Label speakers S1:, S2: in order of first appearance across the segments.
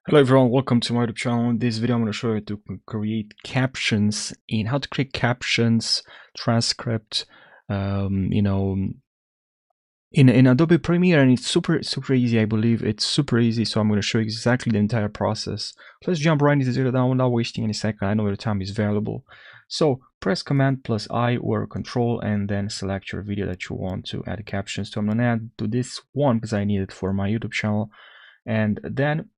S1: Hello everyone, welcome to my YouTube channel. In this video I'm going to show you to create captions in how to create captions, transcript, in Adobe Premiere, and it's super easy. I believe it's super easy, so I'm going to show you exactly the entire process. Let's jump right into the video now without wasting any second. I know your time is valuable. So press Command plus I or Control and then select your video that you want to add captions to. I'm going to add to this one because I need it for my YouTube channel, and then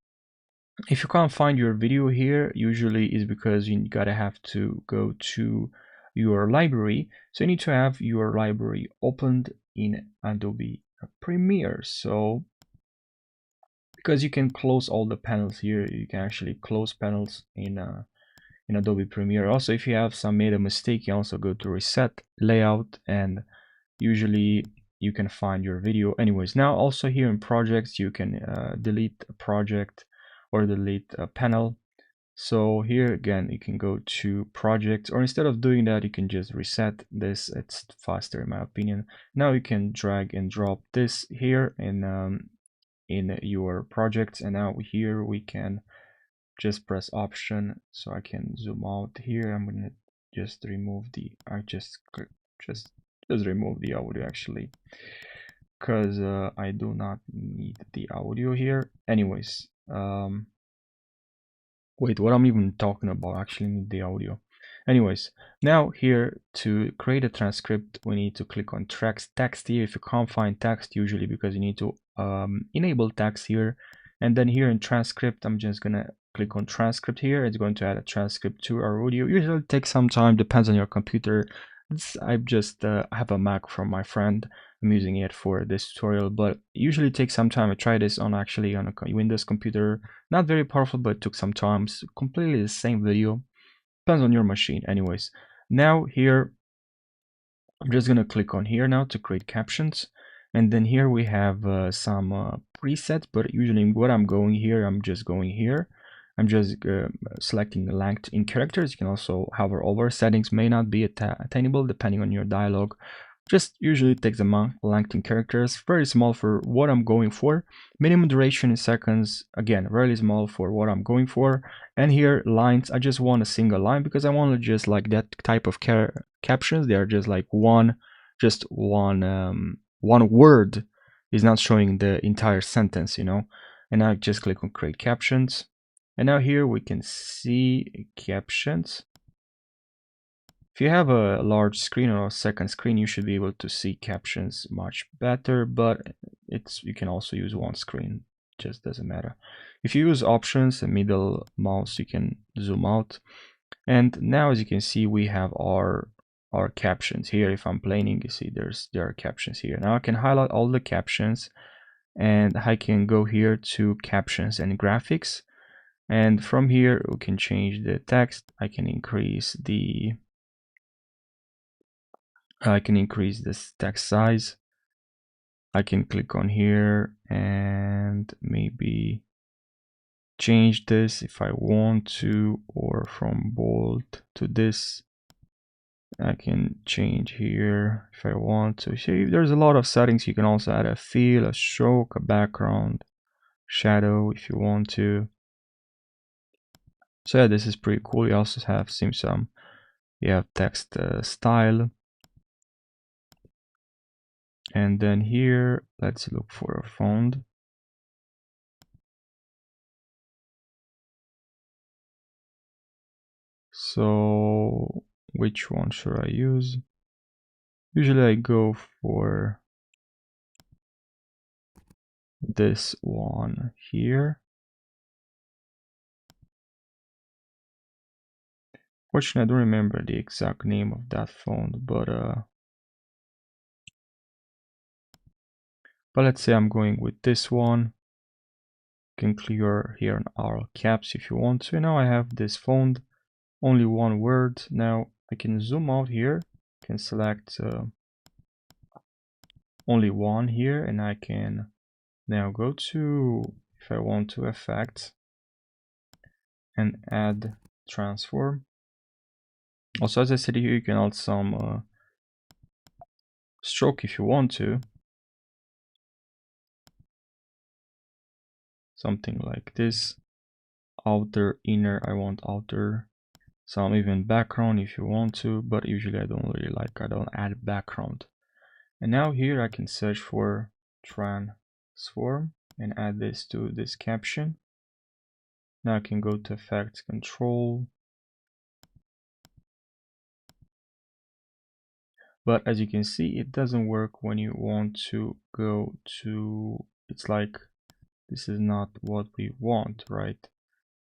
S1: if you can't find your video here, usually is because you gotta have to go to your library. So you need to have your library opened in Adobe Premiere. So because you can close all the panels here, you can actually close panels in Adobe Premiere. Also, if you have made a mistake, you also go to reset layout, and usually you can find your video. Anyways, now also here in projects, you can delete a project or delete a panel. So here again, you can go to projects, or instead of doing that, you can just reset this. It's faster in my opinion. Now you can drag and drop this here in your projects, and now here we can just press option, so I can zoom out here. I'm gonna just remove the just remove the audio actually, because I do not need the audio here. Anyways, wait, what I'm even talking about? Actually need the audio. Anyways, now here to create a transcript, we need to click on text here. If you can't find text, usually because you need to enable text here, and then here in transcript, I'm just gonna click on transcript here. It's going to add a transcript to our audio. Usually it takes some time, depends on your computer. I just have a Mac from my friend. I'm using it for this tutorial, but usually it takes some time. I tried this on actually on a Windows computer. Not very powerful, but it took some time. It's completely the same video. Depends on your machine. Anyways, now here, I'm just gonna click on here now to create captions. And then here we have some presets, but usually what I'm going here, I'm just going here. I'm just selecting length in characters. You can also hover over. Settings may not be attainable depending on your dialogue. Just usually takes the length in characters, very small for what I'm going for. Minimum duration in seconds, again, really small for what I'm going for. And here lines, I just want a single line because I want to just like that type of captions. They are just like one word is not showing the entire sentence, you know. And I just click on create captions. And now here we can see captions. If you have a large screen or a second screen, you should be able to see captions much better, but you can also use one screen, just doesn't matter. If you use options and middle mouse, you can zoom out. And now as you can see, we have our captions here. If I'm playing, you see there are captions here. Now I can highlight all the captions, and I can go here to captions and graphics. And from here, we can change the text. I can increase this text size. I can click on here and maybe change this if I want to, or from bold to this. I can change here if I want to. See, there's a lot of settings. You can also add a fill, a stroke, a background, shadow if you want to. So yeah, this is pretty cool. You also have you have text style. And then here, let's look for a font. So which one should I use? Usually I go for this one here. Fortunately, I don't remember the exact name of that font, but let's say I'm going with this one. You can clear here on all caps if you want to. Now I have this font, only one word. Now I can zoom out here, can select only one here, and I can now go to, if I want to, effects and add transform. Also, as I said here, you can add some stroke if you want to. Something like this. outer, inner, I want outer, some even background if you want to, but usually I don't really like, I don't add background. And now here I can search for transform and add this to this caption. Now I can go to effects, control. But as you can see, it doesn't work when you want to go to, it's like, this is not what we want, right?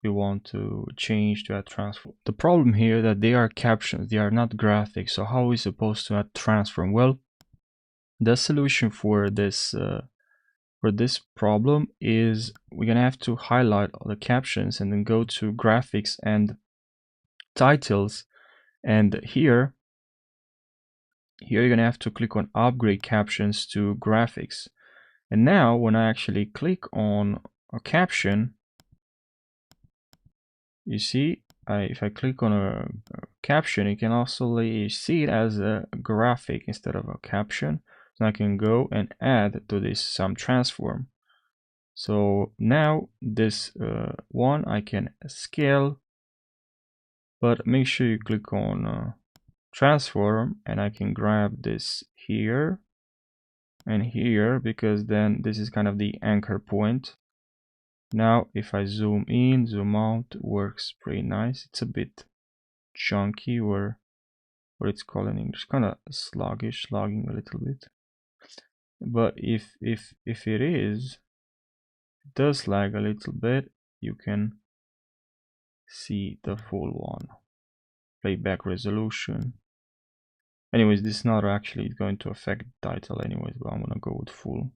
S1: We want to change to add transform. The problem here that they are captions, they are not graphics. So how are we supposed to add transform? Well, the solution for this problem is we're gonna have to highlight all the captions and then go to graphics and titles, and here you're gonna have to click on upgrade captions to graphics. And now when I actually click on a caption, you see, if I click on a caption, you can also see it as a graphic instead of a caption. So I can go and add to this some transform. So now this one I can scale, but make sure you click on transform, and I can grab this here and here, because then this is kind of the anchor point. Now if I zoom in, zoom out, works pretty nice. It's a bit chunky, or what it's called in English, kind of sluggish, lagging a little bit. But if it does lag a little bit, you can see the full one. Playback resolution. Anyways, this is not actually going to affect the title anyways, but I'm gonna go with full.